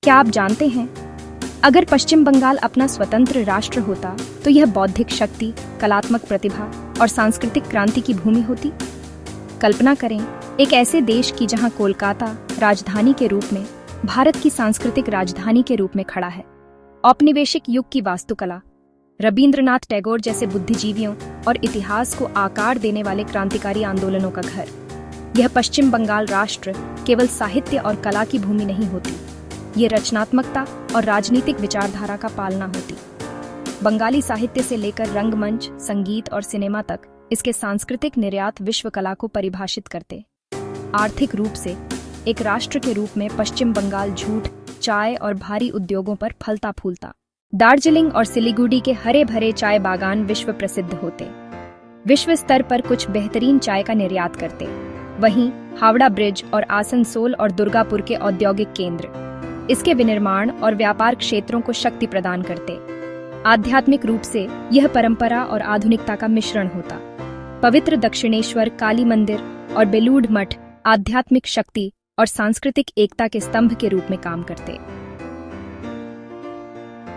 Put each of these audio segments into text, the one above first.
क्या आप जानते हैं, अगर पश्चिम बंगाल अपना स्वतंत्र राष्ट्र होता तो यह बौद्धिक शक्ति, कलात्मक प्रतिभा और सांस्कृतिक क्रांति की भूमि होती। कल्पना करें एक ऐसे देश की जहां कोलकाता राजधानी के रूप में, भारत की सांस्कृतिक राजधानी के रूप में खड़ा है। औपनिवेशिक युग की वास्तुकला, रवींद्रनाथ टैगोर जैसे बुद्धिजीवियों और इतिहास को आकार देने वाले क्रांतिकारी आंदोलनों का घर। यह पश्चिम बंगाल राष्ट्र केवल साहित्य और कला की भूमि नहीं होती, ये रचनात्मकता और राजनीतिक विचारधारा का पालना होती। बंगाली साहित्य से लेकर रंगमंच, संगीत और सिनेमा तक इसके सांस्कृतिक निर्यात विश्व कला को परिभाषित करते। आर्थिक रूप से एक राष्ट्र के रूप में पश्चिम बंगाल जूट, चाय और भारी उद्योगों पर फलता फूलता। दार्जिलिंग और सिलीगुड़ी के हरे भरे चाय बागान विश्व प्रसिद्ध होते, विश्व स्तर पर कुछ बेहतरीन चाय का निर्यात करते। वहीं हावड़ा ब्रिज और आसनसोल और दुर्गापुर के औद्योगिक केंद्र इसके विनिर्माण और व्यापार क्षेत्रों को शक्ति प्रदान करते। आध्यात्मिक रूप से यह परंपरा और आधुनिकता का मिश्रण होता। पवित्र दक्षिणेश्वर, काली मंदिर और बेलूड़ मठ आध्यात्मिक शक्ति और सांस्कृतिक एकता के स्तंभ के रूप में काम करते।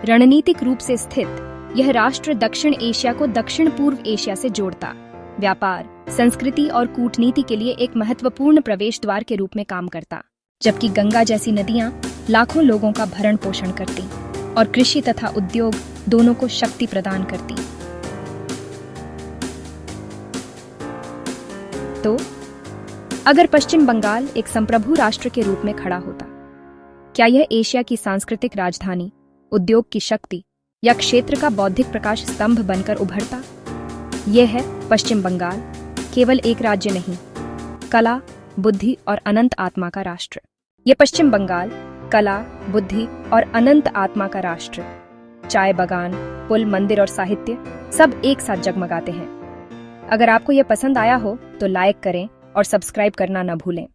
रणनीतिक रूप से स्थित यह राष्ट्र दक्षिण एशिया को दक्षिण पूर्व एशिया से जोड़ता, व्यापार, संस्कृति और कूटनीति के लिए एक महत्वपूर्ण प्रवेश द्वार के रूप में काम करता। जबकि गंगा जैसी नदियां लाखों लोगों का भरण पोषण करती और कृषि तथा उद्योग दोनों को शक्ति प्रदान करती। तो अगर पश्चिम बंगाल एक संप्रभु राष्ट्र के रूप में खड़ा होता, क्या यह एशिया की सांस्कृतिक राजधानी, उद्योग की शक्ति या क्षेत्र का बौद्धिक प्रकाश स्तंभ बनकर उभरता? यह है पश्चिम बंगाल, केवल एक राज्य नहीं, कला, बुद्धि और अनंत आत्मा का राष्ट्र। यह पश्चिम बंगाल कला, बुद्धि और अनंत आत्मा का राष्ट्र। चाय बागान, पुल, मंदिर और साहित्य सब एक साथ जगमगाते हैं। अगर आपको यह पसंद आया हो तो लाइक करें और सब्सक्राइब करना न भूलें।